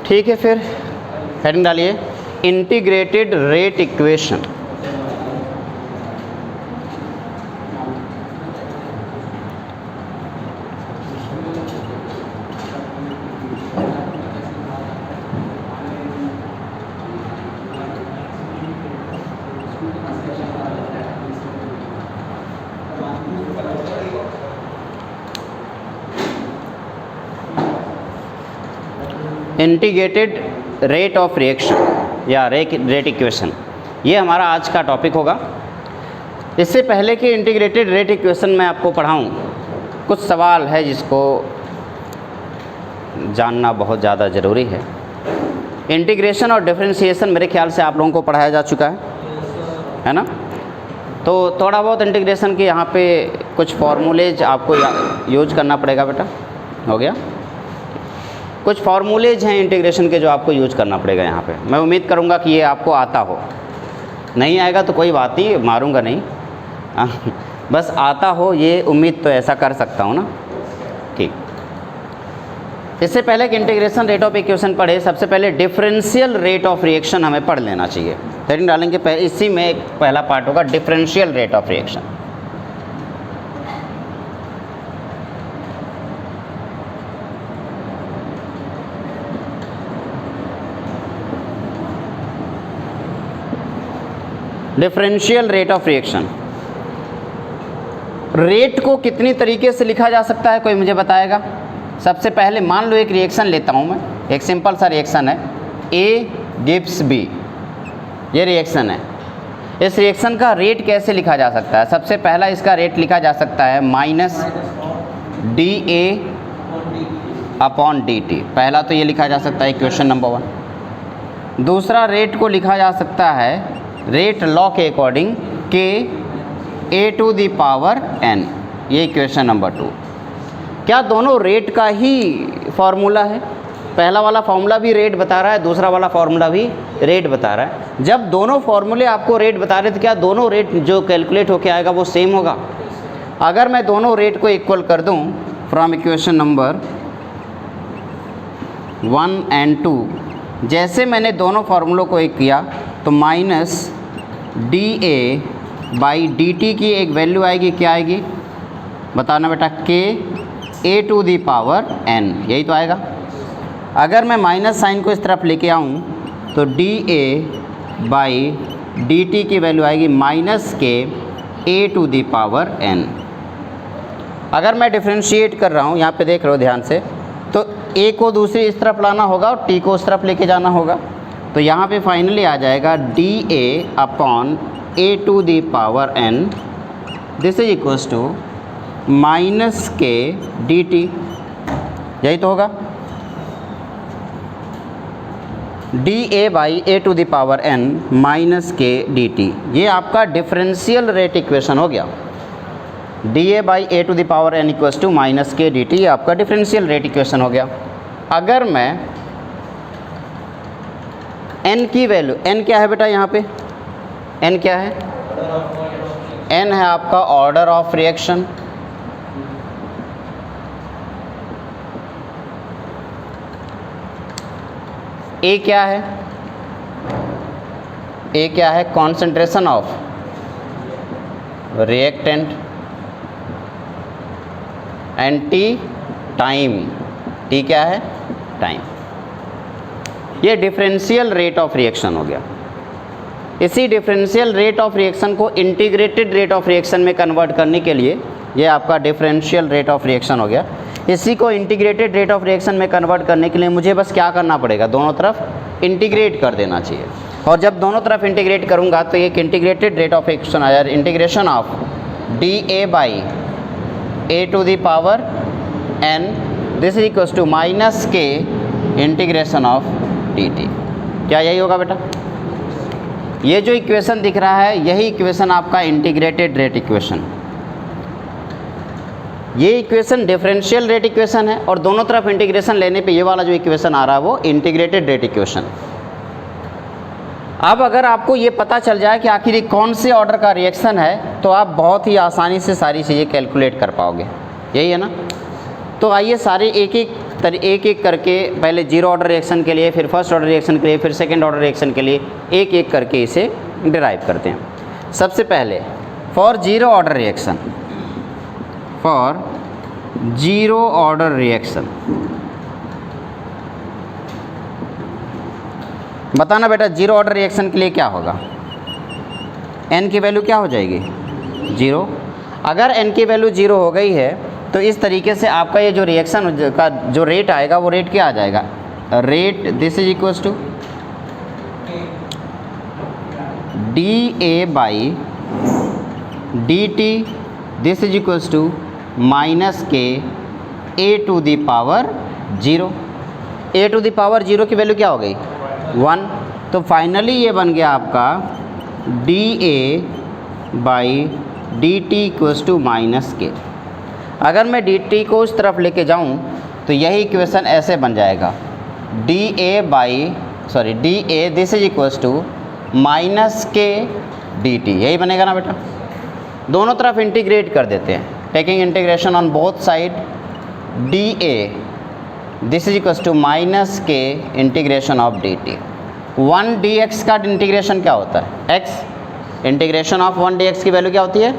ठीक है, फिर हेडिंग डालिए integrated rate equation. Integrated rate of reaction या रेट इक्वेशन, ये हमारा आज का टॉपिक होगा। इससे पहले कि इंटीग्रेटेड रेट इक्वेशन मैं आपको पढ़ाऊँ, कुछ सवाल है जिसको जानना बहुत ज़्यादा ज़रूरी है। इंटीग्रेशन और डिफरेंशिएशन मेरे ख्याल से आप लोगों को पढ़ाया जा चुका है ना। तो थोड़ा बहुत इंटीग्रेशन के यहाँ पे कुछ फार्मूलेज आपको यूज करना पड़ेगा बेटा, हो गया। कुछ फार्मूलेज हैं इंटीग्रेशन के जो आपको यूज करना पड़ेगा यहाँ पे। मैं उम्मीद करूँगा कि ये आपको आता हो, नहीं आएगा तो कोई बात नहीं, मारूँगा नहीं, बस आता हो, ये उम्मीद तो ऐसा कर सकता हूँ ना। ठीक, इससे पहले कि इंटीग्रेशन रेट ऑफ इक्वेशन पढ़े, सबसे पहले डिफरेंशियल रेट ऑफ रिएक्शन हमें पढ़ लेना चाहिए। हेडिंग डालेंगे पहले, इसी में एक पहला पार्ट होगा differential rate of reaction. Differential rate of reaction, rate को कितनी तरीके से लिखा जा सकता है, कोई मुझे बताएगा? सबसे पहले मान लो एक रिएक्शन लेता हूँ मैं, एक सिंपल सा रिएक्शन है, ए गिव्स बी, ये रिएक्शन है। इस रिएक्शन का रेट कैसे लिखा जा सकता है? सबसे पहला इसका रेट लिखा जा सकता है minus D A upon D T. पहला तो ये लिखा जा सकता है इक्वेशन नंबर 1। दूसरा रेट को लिखा जा सकता है रेट लॉ के अकॉर्डिंग के ए टू द पावर एन, ये इक्वेशन नंबर 2। क्या दोनों रेट का ही फॉर्मूला है? पहला वाला फॉर्मूला भी रेट बता रहा है, दूसरा वाला फॉर्मूला भी रेट बता रहा है। जब दोनों फॉर्मूले आपको रेट बता रहे तो क्या दोनों रेट जो कैलकुलेट होके आएगा वो सेम होगा? अगर मैं दोनों रेट को इक्वल कर दूं फ्रॉम इक्वेशन नंबर 1 एंड 2, जैसे मैंने दोनों फार्मूलों को एक किया तो minus D A by D T की एक वैल्यू आएगी, क्या आएगी बताना बेटा? के ए टू दी पावर एन, यही तो आएगा। अगर मैं माइनस साइन को इस तरफ लेके आऊँ तो D A by D T की वैल्यू आएगी माइनस के ए टू दी पावर एन। अगर मैं डिफ्रेंशिएट कर रहा हूँ, यहाँ पे देख रहे हो ध्यान से, तो ए को दूसरी इस तरफ लाना होगा और टी को उस तरफ लेके जाना होगा। तो यहाँ पे फाइनली आ जाएगा D A upon A to the power N, this is equals to minus K D T, यही तो होगा। D A by A to the power N minus K D T, ये आपका डिफरेंशियल रेट इक्वेशन हो गया। D A by A to the power N equals to minus K D T, ये आपका differential rate equation हो गया। अगर मैं n की वैल्यू, n क्या है बेटा यहाँ पे? n क्या है? n है आपका ऑर्डर ऑफ रिएक्शन। a क्या है? a क्या है? Concentration of reactant. And t time, t क्या है? टाइम। ये डिफरेंशियल रेट ऑफ रिएक्शन हो गया। इसी डिफरेंशियल रेट ऑफ रिएक्शन को इंटीग्रेटेड रेट ऑफ रिएक्शन में कन्वर्ट करने के लिए ये आपका डिफरेंशियल रेट ऑफ रिएक्शन हो गया। इसी को इंटीग्रेटेड रेट ऑफ रिएक्शन में कन्वर्ट करने के लिए मुझे बस क्या करना पड़ेगा? दोनों तरफ इंटीग्रेट कर देना चाहिए। और जब दोनों तरफ इंटीग्रेट करूँगा तो एक इंटीग्रेटेड रेट ऑफ रिएक्शन आया, integration of D A by A to the power N, this is equals to minus K integration of D T. क्या यही होगा बेटा? ये जो इक्वेशन दिख रहा है यही इक्वेशन आपका इंटीग्रेटेड रेट इक्वेशन। ये इक्वेशन डिफरेंशियल रेट इक्वेशन है और दोनों तरफ इंटीग्रेशन लेने पे ये वाला जो इक्वेशन आ रहा है वो इंटीग्रेटेड रेट इक्वेशन। अब अगर आपको ये पता चल जाए कि आखिर ये कौन से ऑर्डर का रिएक्शन है तो आप बहुत ही आसानी से सारी चीज़ें कैलकुलेट कर पाओगे, यही है ना। तो आइए सारे एक एक तो एक एक करके पहले जीरो ऑर्डर रिएक्शन के लिए, फिर फर्स्ट ऑर्डर रिएक्शन के लिए, फिर सेकेंड ऑर्डर रिएक्शन के लिए एक एक करके इसे डिराइव करते हैं। सबसे पहले for zero order reaction, for zero order reaction बताना बेटा जीरो ऑर्डर रिएक्शन के लिए क्या होगा। n की वैल्यू क्या हो जाएगी, 0। अगर n की वैल्यू 0 हो गई है तो इस तरीके से आपका ये जो रिएक्शन का जो रेट आएगा वो रेट क्या आ जाएगा, rate this is equals to dA by dt, this is equals to minus K a to the power 0। a to the power 0 की वैल्यू क्या हो गई, 1। तो फाइनली ये बन गया आपका dA by dt equals to minus K. अगर मैं dt को उस तरफ लेके जाऊं तो यही इक्वेशन ऐसे बन जाएगा, dA this is equals to minus K dt, यही बनेगा ना बेटा। दोनों तरफ इंटीग्रेट कर देते हैं, taking integration on both side, dA this is equals to minus K integration of dt। 1 dx का इंटीग्रेशन क्या होता है, x। इंटीग्रेशन ऑफ 1 dx की वैल्यू क्या होती है,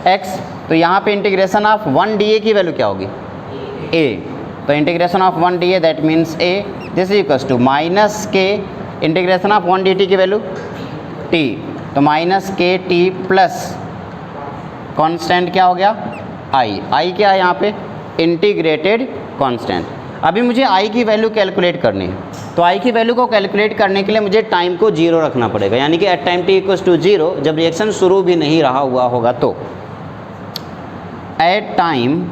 x। तो यहाँ पे इंटीग्रेशन ऑफ 1 dA की वैल्यू क्या होगी, a। तो integration of 1 dA that means a, this is equals to minus K integration of 1 dt की वैल्यू t। तो minus K T plus constant क्या हो गया, i क्या है यहाँ पे, इंटीग्रेटेड कांस्टेंट। अभी मुझे i की वैल्यू कैलकुलेट करनी है, तो i की वैल्यू को कैलकुलेट करने के लिए मुझे टाइम को 0 रखना पड़ेगा, यानी कि at time t equals to 0, जब रिएक्शन शुरू भी नहीं रहा हुआ होगा तो at time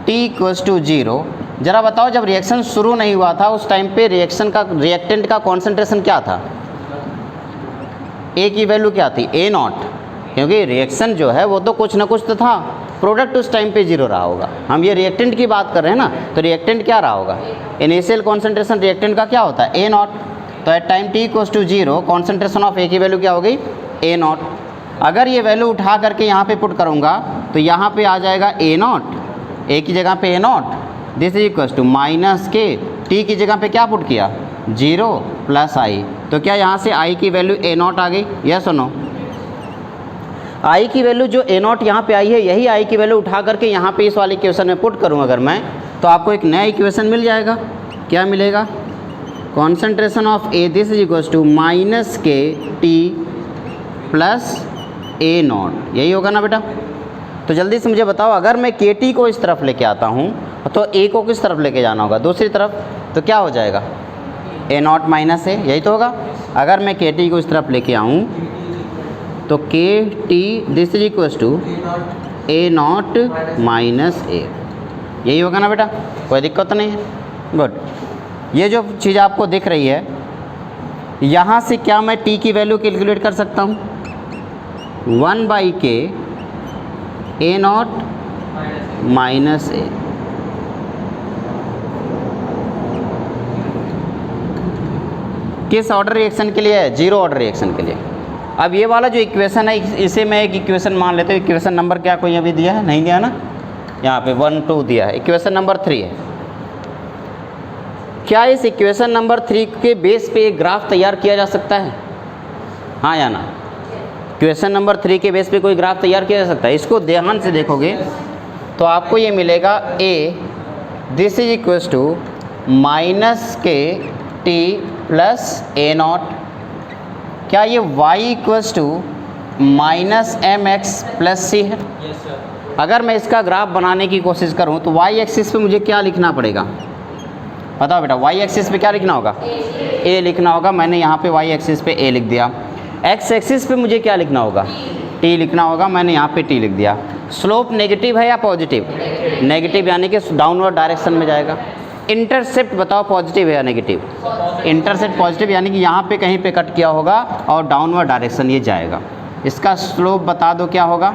t equals to 0। ज़रा बताओ जब रिएक्शन शुरू नहीं हुआ था उस टाइम पे रिएक्टेंट का कॉन्सेंट्रेशन क्या था, a की वैल्यू क्या थी, A0, क्योंकि रिएक्शन जो है वो तो कुछ ना कुछ तो था, प्रोडक्ट उस टाइम पे 0 रहा होगा। हम ये रिएक्टेंट की बात कर रहे हैं ना, तो रिएक्टेंट क्या रहा होगा, इनिशियल कॉन्सेंट्रेशन रिएक्टेंट का क्या होता है, A0। तो at time t equals to 0 concentration of A की वैल्यू क्या हो गई, A0। अगर ये वैल्यू उठा करके यहाँ पे पुट करूँगा तो यहाँ पे आ जाएगा A0, A की जगह पे A0, this is equals to minus K, t की जगह पे क्या पुट किया, 0 प्लस i। तो क्या यहाँ से i की वैल्यू A0 आ गई, यस और नो। i की वैल्यू जो A0 यहाँ पे आई है, यही i की वैल्यू उठा करके यहाँ पे इस वाले इक्वेशन में पुट करूँ अगर मैं, तो आपको एक नया इक्वेशन मिल जाएगा। क्या मिलेगा, concentration of A this is equals to minus K T plus A0, यही होगा ना बेटा। तो जल्दी से मुझे बताओ, अगर मैं KT को इस तरफ लेके आता हूँ तो A को किस तरफ लेके जाना होगा, दूसरी तरफ, तो क्या हो जाएगा, A0 माइनस A, यही तो होगा। अगर मैं KT को इस तरफ लेके आऊँ तो KT this is equals to A0 minus A, यही होगा ना बेटा, कोई दिक्कत तो नहीं है। गुड। ये जो चीज़ आपको दिख रही है, यहाँ से क्या मैं T की वैल्यू कैलकुलेट कर सकता हूँ, 1/K A0 माइनस A। किस ऑर्डर रिएक्शन के लिए है, जीरो ऑर्डर रिएक्शन के लिए। अब ये वाला जो इक्वेशन है इसे मैं एक इक्वेशन मान लेते हैं। इक्वेशन नंबर क्या कोई अभी दिया है, नहीं दिया ना, यहाँ पे 1 2 दिया है, इक्वेशन नंबर 3 है। क्या इस इक्वेशन नंबर 3 के बेस पे एक ग्राफ तैयार किया जा सकता है, हाँ या ना। इक्वेशन नंबर 3 के बेस पे कोई ग्राफ तैयार किया जा सकता है। इसको ध्यान से देखोगे तो आपको ये मिलेगा a this is equals to minus K T plus A0। क्या ये y equals to minus mx plus c है। अगर मैं इसका ग्राफ बनाने की कोशिश करूं तो y एक्सिस पे मुझे क्या लिखना पड़ेगा, बताओ बेटा, y एक्सिस पे क्या लिखना होगा, a लिखना होगा। मैंने यहाँ पे y एक्सिस पे a लिख दिया। x एक्सिस पे मुझे क्या लिखना होगा, t लिखना होगा। मैंने यहाँ पे t लिख दिया। स्लोप नेगेटिव है या पॉजिटिव, नेगेटिव, यानी कि डाउनवर्ड डायरेक्शन में जाएगा। इंटरसेप्ट बताओ पॉजिटिव है या नेगेटिव, इंटरसेप्ट पॉजिटिव, यानी कि यहाँ पे कहीं पे कट किया होगा और डाउनवर्ड डायरेक्शन ये जाएगा। इसका स्लोप बता दो क्या होगा,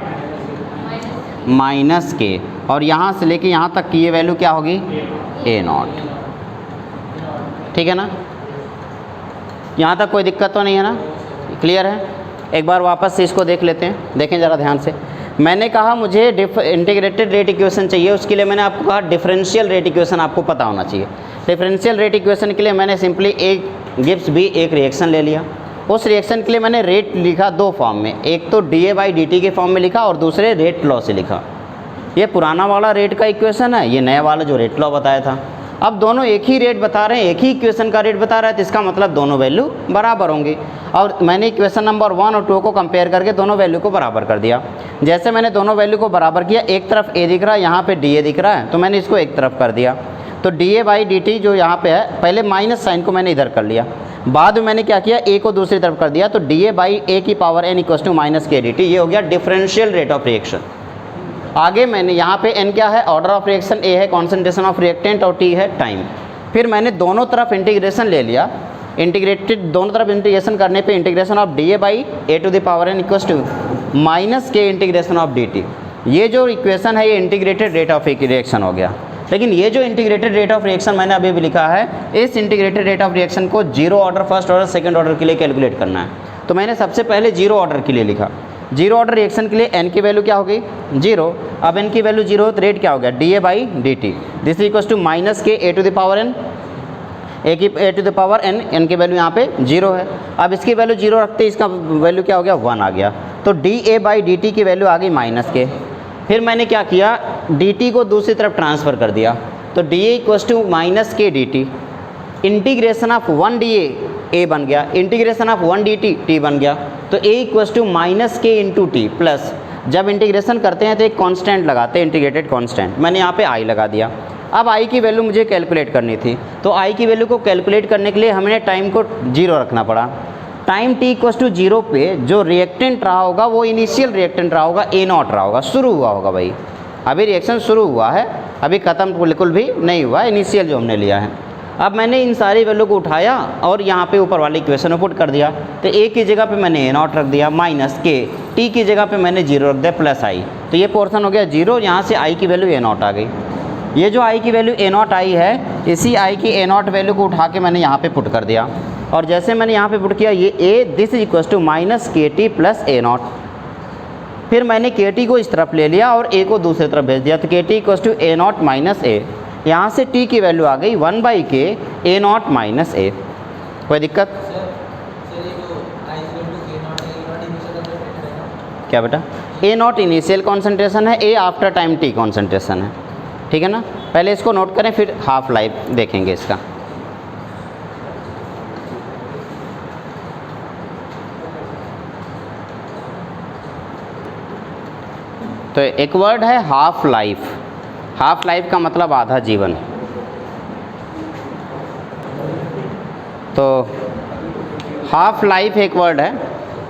माइनस के, और यहाँ से लेके यहाँ तक की ये वैल्यू क्या होगी, A0। ठीक है ना, यहाँ तक कोई दिक्कत तो नहीं है ना, क्लियर है। एक बार वापस से इसको देख लेते हैं, देखें ज़रा ध्यान से। मैंने कहा मुझे इंटीग्रेटेड रेट इक्वेशन चाहिए, उसके लिए मैंने आपको कहा डिफरेंशियल रेट इक्वेशन आपको पता होना चाहिए। डिफरेंशियल रेट इक्वेशन के लिए मैंने सिंपली एक गिब्स बी एक रिएक्शन ले लिया। उस रिएक्शन के लिए मैंने रेट लिखा दो फॉर्म में, एक तो dA/dt के फॉर्म में लिखा और दूसरे रेट लॉ से लिखा। ये पुराना वाला रेट का इक्वेशन है, ये नया वाला जो रेट लॉ बताया था। अब दोनों एक ही रेट बता रहे हैं, एक ही इक्वेशन का रेट बता रहा है, तो इसका मतलब दोनों वैल्यू बराबर होंगे। और मैंने इक्वेशन नंबर 1 और 2 को कंपेयर करके दोनों वैल्यू को बराबर कर दिया। जैसे मैंने दोनों वैल्यू को बराबर किया, एक तरफ a दिख रहा है, यहाँ पे dA दिख रहा है, तो मैंने इसको एक तरफ कर दिया। तो dA/dt जो यहाँ पे है, पहले माइनस साइन को मैंने इधर कर लिया, बाद में मैंने क्या किया, a को दूसरी तरफ कर दिया, तो dA/a की power n equals to -kdt। ये हो गया डिफरेंशियल रेट ऑफ रिएक्शन। आगे मैंने यहाँ पे n क्या है, ऑर्डर ऑफ रिएक्शन, a है कॉन्सेंट्रेशन ऑफ रिएक्टेंट और t है टाइम। फिर मैंने दोनों तरफ इंटीग्रेशन ले लिया, इंटीग्रेटेड दोनों तरफ इंटीग्रेशन करने पे integration of dA/a to the power n equals to -k integration of dt। ये जो इक्वेशन है ये इंटीग्रेटेड रेट ऑफ रिएक्शन हो गया। लेकिन ये जो इंटीग्रेटेड रेट ऑफ रिएक्शन मैंने अभी भी लिखा है, इस इंटीग्रेटेड रेट ऑफ रिएक्शन को zero order, first order, second order के लिए कैलकुलेट करना है। तो मैंने सबसे पहले जीरो ऑर्डर के लिए लिखा। जीरो ऑर्डर रिएक्शन के लिए n की वैल्यू क्या हो गई, 0। अब n की वैल्यू 0 हो तो रेट क्या हो गया, dA/dt। This equals to -k a to the power n, a to the power n की वैल्यू यहाँ पे 0 है। अब इसकी वैल्यू 0 रखते इसका वैल्यू क्या हो गया, 1 आ गया। तो dA/dt की वैल्यू आ गई -k। फिर मैंने क्या किया, dt को दूसरी तरफ ट्रांसफ़र कर दिया, तो dA equals to -k dt। Integration of 1 dA a बन गया, इंटीग्रेशन ऑफ 1 dt t बन गया। तो a equals to -k into T plus, जब इंटीग्रेशन करते हैं तो एक कांस्टेंट लगाते हैं, इंटीग्रेटेड कांस्टेंट, मैंने यहाँ पे i लगा दिया। अब i की वैल्यू मुझे कैलकुलेट करनी थी, तो i की वैल्यू को कैलकुलेट करने के लिए हमें टाइम को 0 रखना पड़ा। टाइम t इक्वल्स टू 0 पे जो रिएक्टेंट रहा होगा वो इनिशियल रिएक्टेंट रहा होगा, a0 रहा होगा, शुरू हुआ होगा भाई। अभी रिएक्शन शुरू हुआ है, अभी ख़त्म बिल्कुल भी नहीं हुआ, इनिशियल जो हमने लिया है। अब मैंने इन सारी वैल्यू को उठाया और यहाँ पे ऊपर वाली इक्वेशन में पुट कर दिया। तो a की जगह पे मैंने a0 रख दिया, -k, t की जगह पे मैंने 0 रख दिया, +i। तो ये पोर्शन हो गया 0, यहाँ से i की वैल्यू a0 आ गई। ये जो i की वैल्यू a0 आई है, इसी i की a0 वैल्यू को उठा के मैंने यहाँ पे पुट कर दिया। और जैसे मैंने यहाँ पे पुट किया, ये a this is equals to -kt + a0। फिर मैंने kt को इस तरफ ले लिया और a को दूसरी तरफ भेज दिया, तो kt equals to a0 - a। यहाँ से t की वैल्यू आ गई 1/k a0 - a। कोई दिक्कत? क्या बेटा, a0 इनिशियल कॉन्सेंट्रेशन है, a after time t concentration है, ठीक है ना। पहले इसको नोट करें, फिर हाफ लाइफ देखेंगे इसका। तो एक वर्ड है हाफ लाइफ। हाफ लाइफ का मतलब आधा जीवन। तो हाफ लाइफ एक वर्ड है,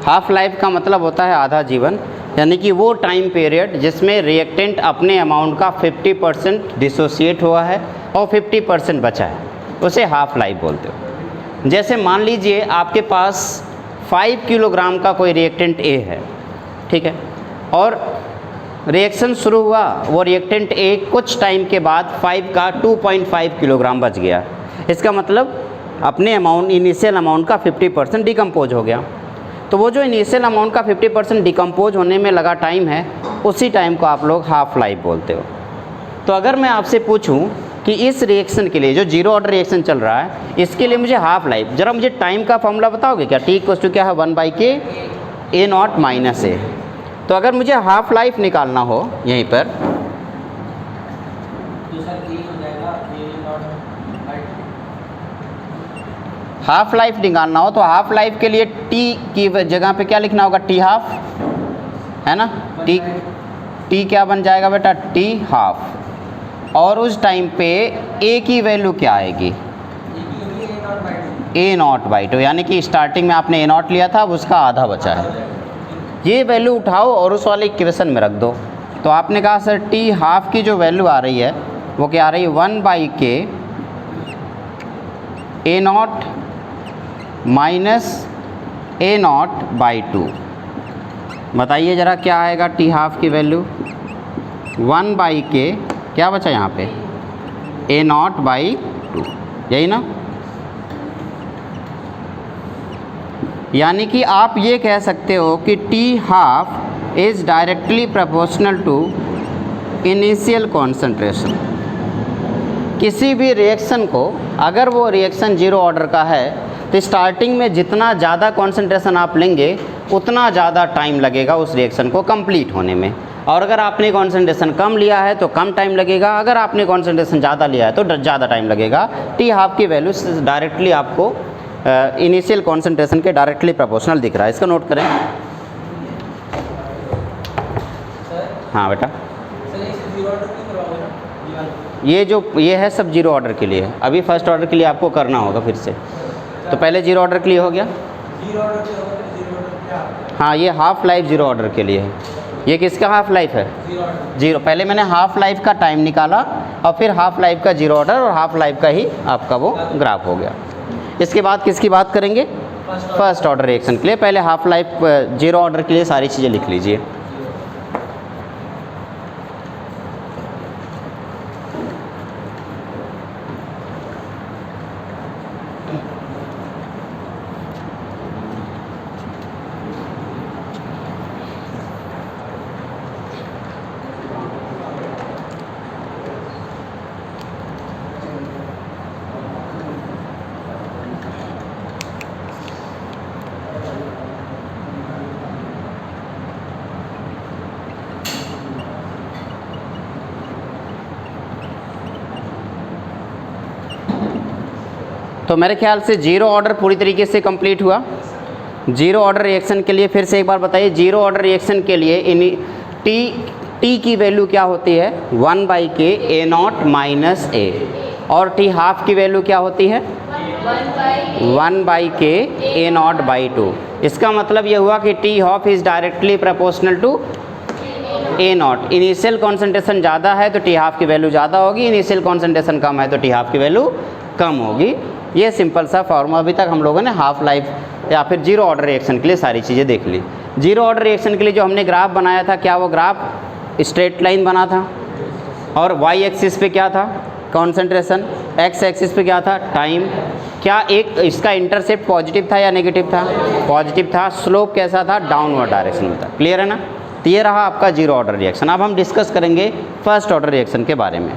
हाफ लाइफ का मतलब होता है आधा जीवन, यानी कि वो टाइम पीरियड जिसमें रिएक्टेंट अपने अमाउंट का 50% डिसोसिएट हुआ है और 50% बचा है, उसे हाफ लाइफ बोलते हो। जैसे मान लीजिए आपके पास 5 किलोग्राम का कोई रिएक्टेंट A है, ठीक है, और रिएक्शन शुरू हुआ, वो रिएक्टेंट A कुछ टाइम के बाद 5 का 2.5 किलोग्राम बच गया। इसका मतलब अपने अमाउंट, इनिशियल अमाउंट का 50% डिकम्पोज हो गया। तो वो जो इनिशियल अमाउंट का 50% डिकम्पोज होने में लगा टाइम है, उसी टाइम को आप लोग हाफ लाइफ बोलते हो। तो अगर मैं आपसे पूछूं कि इस रिएक्शन के लिए जो जीरो ऑर्डर रिएक्शन चल रहा है, इसके लिए मुझे हाफ लाइफ, ज़रा मुझे टाइम का फॉर्मूला बताओगे क्या? t इक्वल्स टू क्या है, 1/k a0 - a। तो अगर मुझे हाफ लाइफ निकालना हो यहीं पर, हाफ लाइफ निकालना हो तो हाफ लाइफ के लिए t की जगह पे क्या लिखना होगा, t हाफ, है ना। t क्या बन जाएगा बेटा, t हाफ। और उस टाइम पे a की वैल्यू क्या आएगी, a0/2, यानी कि स्टार्टिंग में आपने a0 लिया था, अब उसका आधा बचा है। ये वैल्यू उठाओ और उस वाले इक्वेशन में रख दो। तो आपने कहा सर t हाफ की जो वैल्यू आ रही है वो क्या आ रही है, 1/k a0 - a0/2। बताइए ज़रा क्या आएगा t हाफ की वैल्यू, 1/k क्या बचा यहाँ पे, a0/2, यही ना। यानी कि आप ये कह सकते हो कि t half is directly proportional to initial concentration. किसी भी रिएक्शन को अगर वो रिएक्शन जीरो ऑर्डर का है तो स्टार्टिंग में जितना ज़्यादा कॉन्सेंट्रेशन आप लेंगे उतना ज़्यादा टाइम लगेगा उस रिएक्शन को कंप्लीट होने में, और अगर आपने कॉन्सेंट्रेशन कम लिया है तो कम टाइम लगेगा, अगर आपने कॉन्सेंट्रेशन ज़्यादा लिया है तो ज़्यादा टाइम लगेगा। टी हाफ की वैल्यू डायरेक्टली आपको इनिशियल कॉन्सेंट्रेशन के डायरेक्टली प्रोपोर्शनल दिख रहा है। इसका नोट करें। हाँ बेटा, ये है सब जीरो ऑर्डर के लिए। अभी फर्स्ट ऑर्डर के लिए आपको करना होगा फिर से। तो पहले जीरो ऑर्डर के लिए हो गया। हाँ, ये हाफ लाइफ जीरो ऑर्डर के लिए है। ये किसका हाफ लाइफ है? जीरो। पहले मैंने हाफ लाइफ का टाइम निकाला और फिर हाफ लाइफ का जीरो ऑर्डर और हाफ लाइफ का ही आपका वो ग्राफ हो गया। इसके बाद किसकी बात करेंगे? फर्स्ट ऑर्डर रिएक्शन के लिए। पहले हाफ लाइफ जीरो ऑर्डर के लिए सारी चीज़ें लिख लीजिए। तो मेरे ख्याल से जीरो ऑर्डर पूरी तरीके से कंप्लीट हुआ। जीरो ऑर्डर रिएक्शन के लिए फिर से एक बार बताइए, जीरो ऑर्डर रिएक्शन के लिए टी की वैल्यू क्या होती है? 1/k A0 माइनस A, और टी हाफ की वैल्यू क्या होती है? 1/k A0/2। इसका मतलब ये हुआ कि T half is directly proportional to A0। Initial concentration ज़्यादा है तो टी हाफ की वैल्यू ज़्यादा होगी, इनिशियल कॉन्सेंट्रेशन कम है तो टी हाफ की वैल्यू कम होगी। ये सिंपल सा फॉर्मूला। अभी तक हम लोगों ने हाफ लाइफ या फिर जीरो ऑर्डर रिएक्शन के लिए सारी चीज़ें देख ली। जीरो ऑर्डर रिएक्शन के लिए जो हमने ग्राफ बनाया था, क्या वो ग्राफ स्ट्रेट लाइन बना था? और वाई एक्सिस पे क्या था? कॉन्सेंट्रेशन। एक्स एक्सिस पे क्या था? टाइम। क्या एक इसका इंटरसेप्ट पॉजिटिव था या नेगेटिव था? पॉजिटिव था। स्लोप कैसा था? डाउनवर्ड डायरेक्शन में था। क्लियर है ना? तो ये रहा आपका जीरो ऑर्डर रिएक्शन। अब हम डिस्कस करेंगे फर्स्ट ऑर्डर रिएक्शन के बारे में।